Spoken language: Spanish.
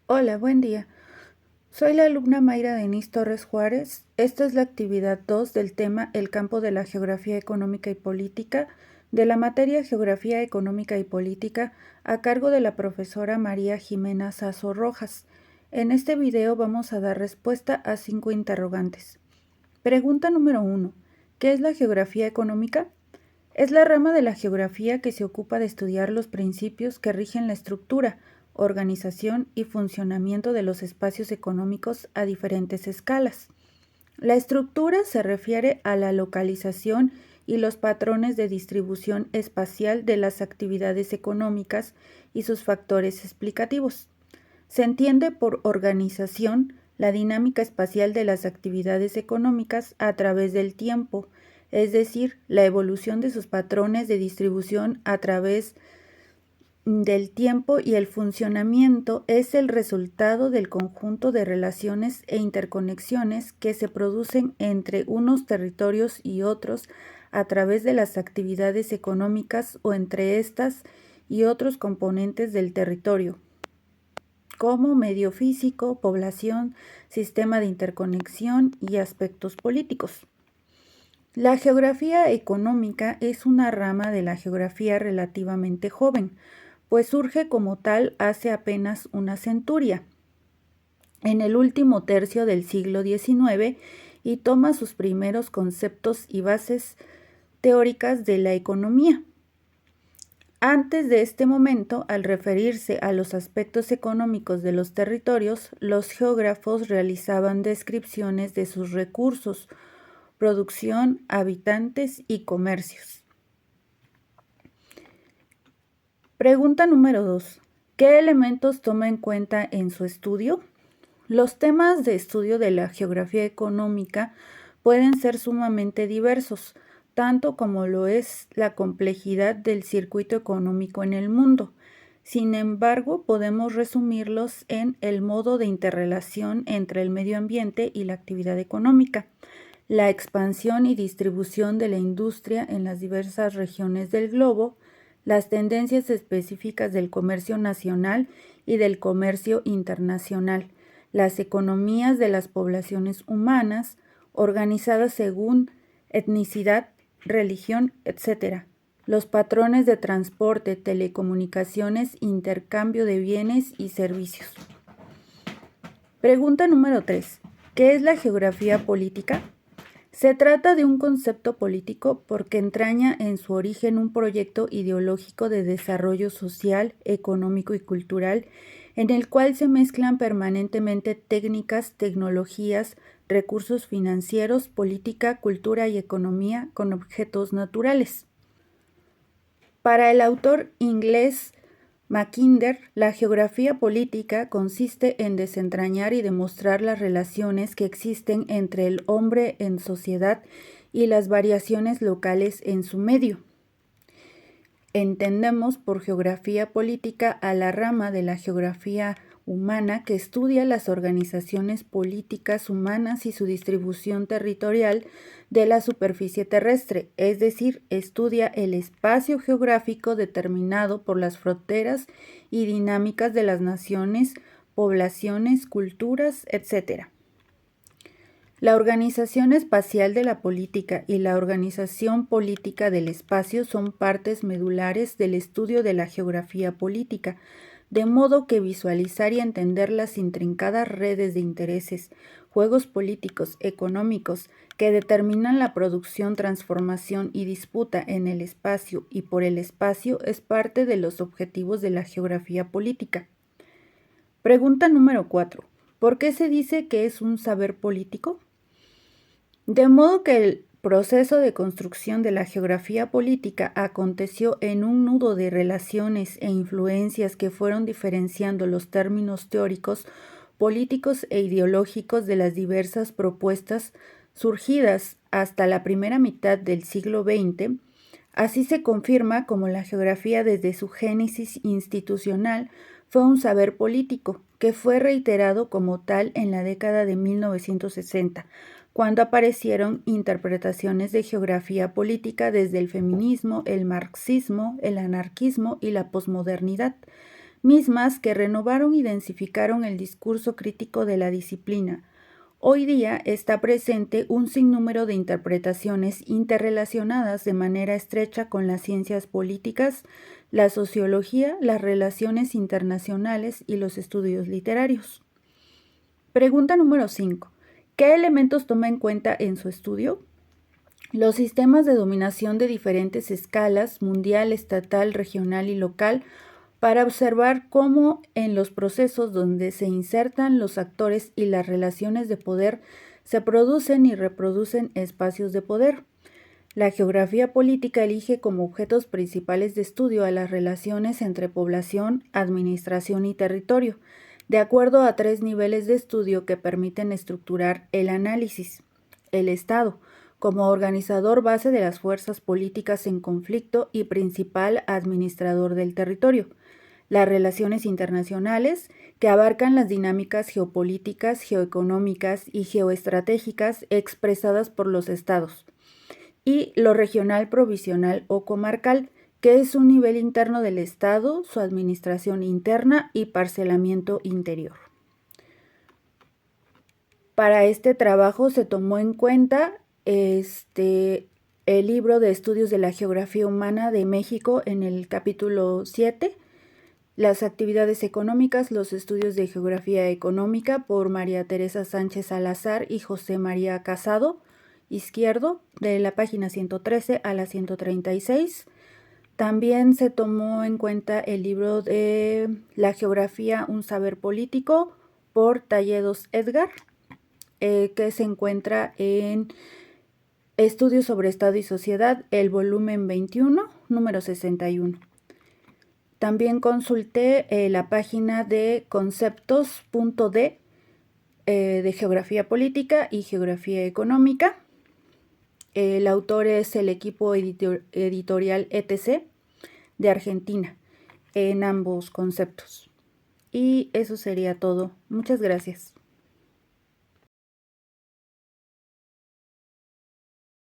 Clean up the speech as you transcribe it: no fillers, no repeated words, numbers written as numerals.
Hola, buen día. Soy la alumna Mayra Denise Torres Juárez. Esta es la actividad 2 del tema El campo de la geografía económica y política de la materia Geografía económica y política a cargo de la profesora María Jimena Sazo Rojas. En este video vamos a dar respuesta a 5 interrogantes. Pregunta número 1. ¿Qué es la geografía económica? Es la rama de la geografía que se ocupa de estudiar los principios que rigen la estructura, organización y funcionamiento de los espacios económicos a diferentes escalas. La estructura se refiere a la localización y los patrones de distribución espacial de las actividades económicas y sus factores explicativos. Se entiende por organización la dinámica espacial de las actividades económicas a través del tiempo, es decir, la evolución de sus patrones de distribución a través del tiempo, y el funcionamiento es el resultado del conjunto de relaciones e interconexiones que se producen entre unos territorios y otros a través de las actividades económicas o entre estas y otros componentes del territorio, como medio físico, población, sistema de interconexión y aspectos políticos. La geografía económica es una rama de la geografía relativamente joven, pues surge como tal hace apenas una centuria, en el último tercio del siglo XIX, y toma sus primeros conceptos y bases teóricas de la economía. Antes de este momento, al referirse a los aspectos económicos de los territorios, los geógrafos realizaban descripciones de sus recursos, producción, habitantes y comercios. Pregunta número 2. ¿Qué elementos toma en cuenta en su estudio? Los temas de estudio de la geografía económica pueden ser sumamente diversos, tanto como lo es la complejidad del circuito económico en el mundo. Sin embargo, podemos resumirlos en el modo de interrelación entre el medio ambiente y la actividad económica, la expansión y distribución de la industria en las diversas regiones del globo, las tendencias específicas del comercio nacional y del comercio internacional, las economías de las poblaciones humanas, organizadas según etnicidad, religión, etc., los patrones de transporte, telecomunicaciones, intercambio de bienes y servicios. Pregunta número 3. ¿Qué es la geografía política? Se trata de un concepto político porque entraña en su origen un proyecto ideológico de desarrollo social, económico y cultural, en el cual se mezclan permanentemente técnicas, tecnologías, recursos financieros, política, cultura y economía con objetos naturales. Para el autor inglés Mackinder, la geografía política consiste en desentrañar y demostrar las relaciones que existen entre el hombre en sociedad y las variaciones locales en su medio. Entendemos por geografía política a la rama de la geografía humana que estudia las organizaciones políticas humanas y su distribución territorial de la superficie terrestre, es decir, estudia el espacio geográfico determinado por las fronteras y dinámicas de las naciones, poblaciones, culturas, etc. La organización espacial de la política y la organización política del espacio son partes medulares del estudio de la geografía política, de modo que visualizar y entender las intrincadas redes de intereses, juegos políticos, económicos, que determinan la producción, transformación y disputa en el espacio y por el espacio es parte de los objetivos de la geografía política. Pregunta número 4. ¿Por qué se dice que es un saber político? De modo que el proceso de construcción de la geografía política aconteció en un nudo de relaciones e influencias que fueron diferenciando los términos teóricos, políticos e ideológicos de las diversas propuestas surgidas hasta la primera mitad del siglo XX. Así se confirma como la geografía desde su génesis institucional fue un saber político, que fue reiterado como tal en la década de 1960, cuando aparecieron interpretaciones de geografía política desde el feminismo, el marxismo, el anarquismo y la posmodernidad, mismas que renovaron y densificaron el discurso crítico de la disciplina. Hoy día está presente un sinnúmero de interpretaciones interrelacionadas de manera estrecha con las ciencias políticas, la sociología, las relaciones internacionales y los estudios literarios. Pregunta número 5. ¿Qué elementos toma en cuenta en su estudio? Los sistemas de dominación de diferentes escalas, mundial, estatal, regional y local, para observar cómo en los procesos donde se insertan los actores y las relaciones de poder se producen y reproducen espacios de poder. La geografía política elige como objetos principales de estudio a las relaciones entre población, administración y territorio, de acuerdo a 3 niveles de estudio que permiten estructurar el análisis. El Estado, como organizador base de las fuerzas políticas en conflicto y principal administrador del territorio. Las relaciones internacionales, que abarcan las dinámicas geopolíticas, geoeconómicas y geoestratégicas expresadas por los estados. Y lo regional, provisional o comarcal, que es un nivel interno del estado, su administración interna y parcelamiento interior. Para este trabajo se tomó en cuenta el libro de Estudios de la Geografía Humana de México en el capítulo 7, las actividades económicas, los estudios de geografía económica por María Teresa Sánchez Salazar y José María Casado, Izquierdo, de la página 113 a la 136. También se tomó en cuenta el libro de La geografía, un saber político por Talledos Edgar, que se encuentra en Estudios sobre Estado y Sociedad, el volumen 21, número 61. También consulté la página de conceptos.d de Geografía Política y Geografía Económica. El autor es el equipo editorial ETC de Argentina en ambos conceptos. Y eso sería todo. Muchas gracias.